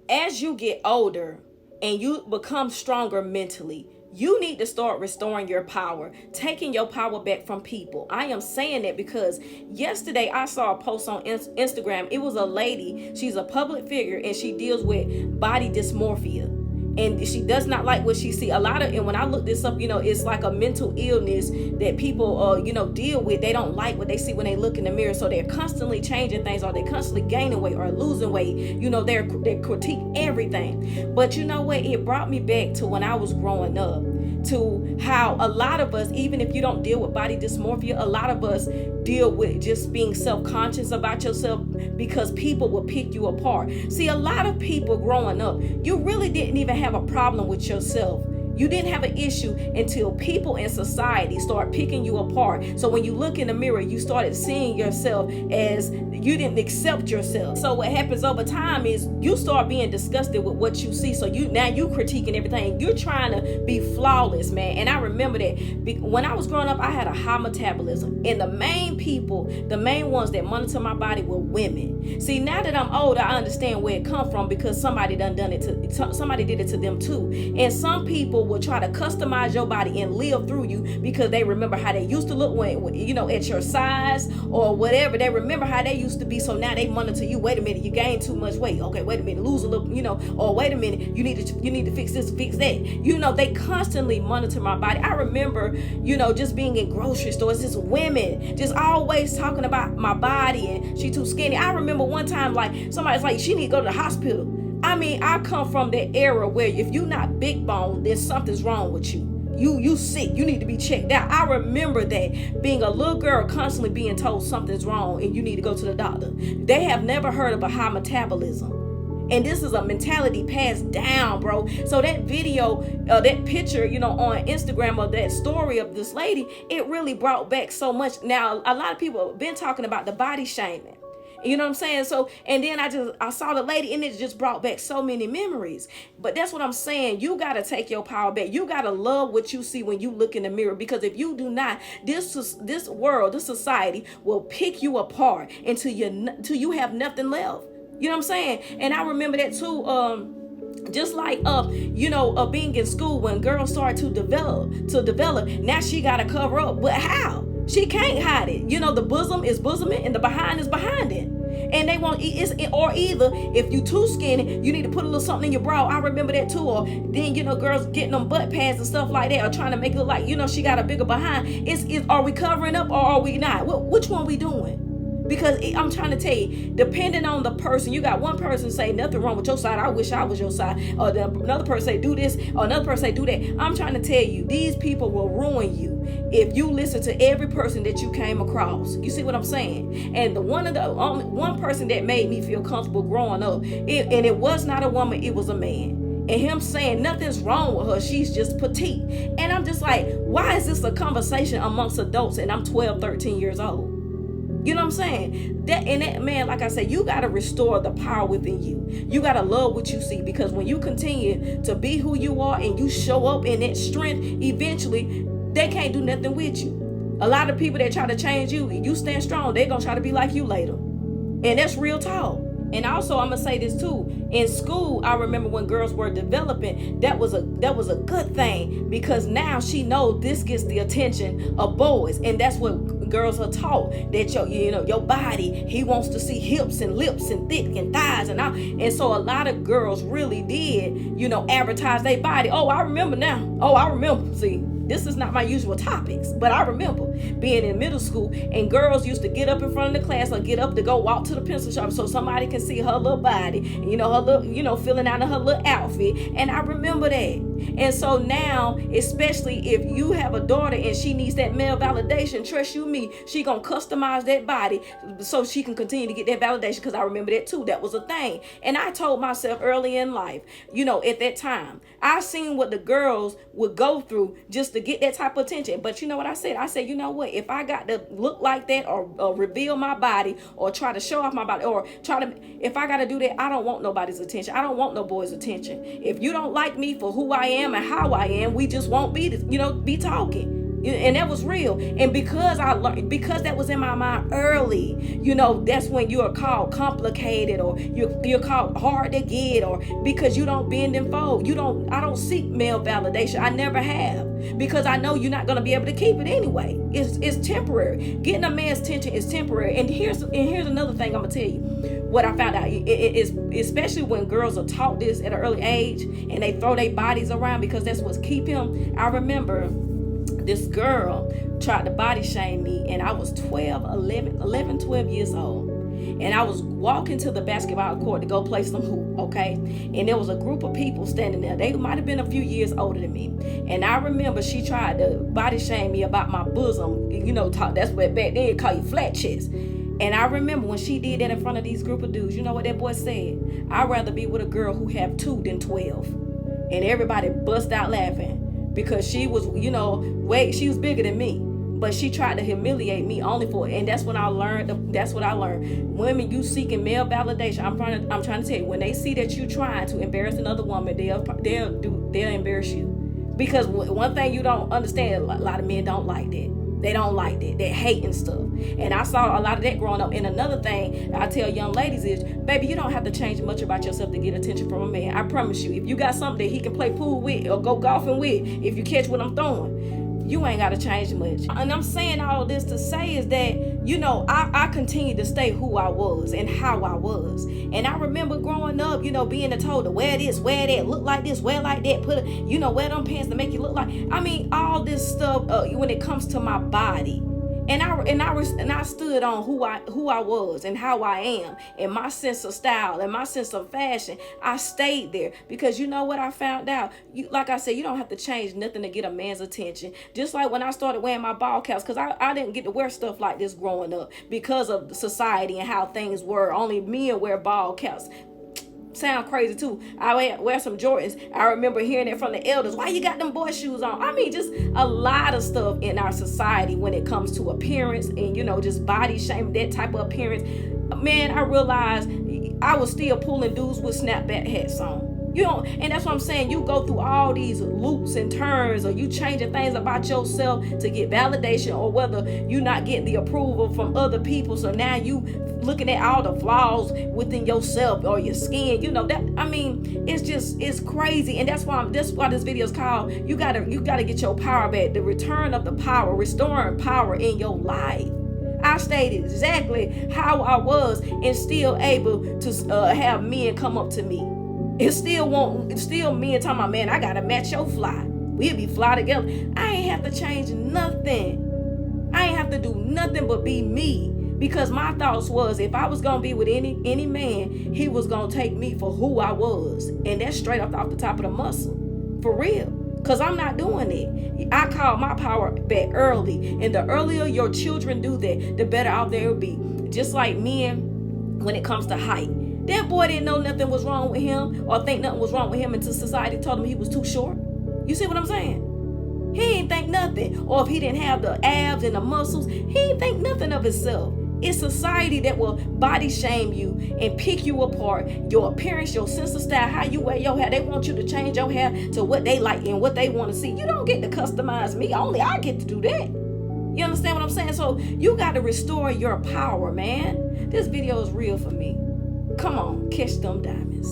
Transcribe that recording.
as you get older and you become stronger mentally, you need to start restoring your power, taking your power back from people. I am saying that because yesterday I saw a post on Instagram. It was a lady, she's a public figure, and she deals with body dysmorphia. And she does not like what she see. A lot of, and when I look this up, it's like a mental illness that people, deal with. They don't like what they see when they look in the mirror, so they're constantly changing things, or they're constantly gaining weight or losing weight. They critique everything. But you know what? It brought me back to when I was growing up, to how a lot of us, even if you don't deal with body dysmorphia, a lot of us deal with just being self-conscious about yourself because people will pick you apart. See, a lot of people growing up, you really didn't even have a problem with yourself. You didn't have an issue until people in society start picking you apart. So when you look in the mirror, you started seeing yourself as you didn't accept yourself. So what happens over time is you start being disgusted with what you see. So now you critiquing everything. You're trying to be flawless, man. And I remember that when I was growing up, I had a high metabolism. And the main ones that monitor my body were women. See, now that I'm older, I understand where it come from, because somebody did it to them too. And some people will try to customize your body and live through you because they remember how they used to look when at your size or whatever. They remember how they used to be, so now they monitor you. Wait a minute, you gained too much weight. Okay, wait a minute, lose a little, or wait a minute, you need to fix this, fix that. They constantly monitor my body. I remember, just being in grocery stores, just women just always talking about my body and she too skinny. I remember one time, like, somebody's like, she need to go to the hospital. I mean, I come from the era where if you're not big bone, then something's wrong with you. You sick. You need to be checked out. I remember that, being a little girl, constantly being told something's wrong and you need to go to the doctor. They have never heard of a high metabolism. And this is a mentality passed down, bro. So that video, that picture, on Instagram, of that story of this lady, it really brought back so much. Now, a lot of people have been talking about the body shaming. You know what I'm saying? So, and then I saw the lady, and it just brought back so many memories. But that's what I'm saying. You got to take your power back. You got to love what you see when you look in the mirror, because if you do not, this world, this society will pick you apart until you have nothing left. You know what I'm saying? And I remember that too. Just like being in school, when girls start to develop, now she got to cover up. But how? She can't hide it. The bosom is bosoming and the behind is behind it. And they want or either if you too skinny, you need to put a little something in your bra. I remember that too. Or then girls getting them butt pads and stuff like that, or trying to make it look like she got a bigger behind. Are we covering up or are we not? Which one we doing? Because I'm trying to tell you, depending on the person, you got one person say nothing wrong with your side, I wish I was your side, or another person say do this, or another person say do that. I'm trying to tell you, these people will ruin you if you listen to every person that you came across. You see what I'm saying? And only one person that made me feel comfortable growing up, and it was not a woman, it was a man. And him saying nothing's wrong with her, she's just petite. And I'm just like, why is this a conversation amongst adults and I'm 12, 13 years old? You know what I'm saying? That man, like I said, you got to restore the power within you. You got to love what you see, because when you continue to be who you are and you show up in that strength, eventually they can't do nothing with you. A lot of people that try to change you, you stand strong, they're going to try to be like you later. And that's real talk. And also, I'm gonna say this too. In school, I remember when girls were developing, that was a good thing, because now she knows this gets the attention of boys, and that's what girls are taught, that your body, he wants to see hips and lips and thick and thighs and all. And so a lot of girls really did, advertise their body. Oh, I remember now. Oh, I remember. See, this is not my usual topics, but I remember being in middle school and girls used to get up in front of the class or get up to go walk to the pencil shop so somebody can see her little body, her little, filling out of her little outfit. And I remember that. And so now, especially if you have a daughter and she needs that male validation, trust you me, she gonna customize that body so she can continue to get that validation, because I remember that too. That was a thing. And I told myself early in life, at that time, I seen what the girls would go through just to get that type of attention. But you know what I said? I said, you know what? If I got to look like that or reveal my body or try to show off my body or if I got to do that, I don't want nobody's attention. I don't want no boy's attention. If you don't like me for who I am and how I am, we just won't be talking. And that was real. And because I learned, because that was in my mind early, that's when you're called complicated, or you're called hard to get, or because you don't bend and fold. I don't seek male validation. I never have, because I know you're not going to be able to keep it anyway. It's temporary. Getting a man's attention is temporary. And here's another thing I'm gonna tell you. What I found out is, especially when girls are taught this at an early age and they throw their bodies around because that's what's keep him. I remember this girl tried to body shame me, and I was 12 years old, and I was walking to the basketball court to go play some hoop, okay? And there was a group of people standing there. They might have been a few years older than me, and I remember she tried to body shame me about my bosom. That's what back then call you flat chest. And I remember when she did that in front of these group of dudes, you know what that boy said? I'd rather be with a girl who have 2 than 12. And everybody bust out laughing, because she was, she was bigger than me. But she tried to humiliate me only for it. And that's when I learned. That's what I learned. Women, you seeking male validation. I'm trying to tell you, when they see that you trying to embarrass another woman, they'll embarrass you. Because one thing you don't understand, a lot of men don't like that. They don't like that. They hate and stuff. And I saw a lot of that growing up. And another thing I tell young ladies is, baby, you don't have to change much about yourself to get attention from a man. I promise you. If you got something that he can play pool with or go golfing with, if you catch what I'm throwing, you ain't got to change much. And I'm saying all this to say is that, I continue to stay who I was and how I was. And I remember growing up, being told to wear this, wear that, look like this, wear like that, wear them pants to make you look like, all this stuff when it comes to my body. And I stood on who I was and how I am, and my sense of style and my sense of fashion. I stayed there because you know what I found out? Like I said, you don't have to change nothing to get a man's attention. Just like when I started wearing my ball caps, because I didn't get to wear stuff like this growing up because of society and how things were. Only men wear ball caps. Sound crazy too. I wear some Jordans. I remember hearing it from the elders. Why you got them boy shoes on? Just a lot of stuff in our society when it comes to appearance and just body shame, that type of appearance. Man, I realized I was still pulling dudes with snapback hats on. And that's what I'm saying. You go through all these loops and turns, or you changing things about yourself to get validation, or whether you're not getting the approval from other people. So now you looking at all the flaws within yourself or your skin. It's crazy. And that's why this video is called You gotta get your power back. The return of the power, restoring power in your life. I stayed exactly how I was and still able to have men come up to me. It's still men talking about, man, I gotta match your fly. We'll be fly together. I ain't have to change nothing. I ain't have to do nothing but be me. Because my thoughts was, if I was gonna be with any man, he was gonna take me for who I was. And that's straight off the top of the muscle. For real. Because I'm not doing it. I call my power back early. And the earlier your children do that, the better out there will be. Just like men when it comes to height. That boy didn't know nothing was wrong with him or think nothing was wrong with him until society told him he was too short. You see what I'm saying? He ain't think nothing. Or if he didn't have the abs and the muscles, he ain't think nothing of himself. It's society that will body shame you and pick you apart. Your appearance, your sense of style, how you wear your hair. They want you to change your hair to what they like and what they want to see. You don't get to customize me. Only I get to do that. You understand what I'm saying? So you got to restore your power, man. This video is real for me. Come on, catch them diamonds.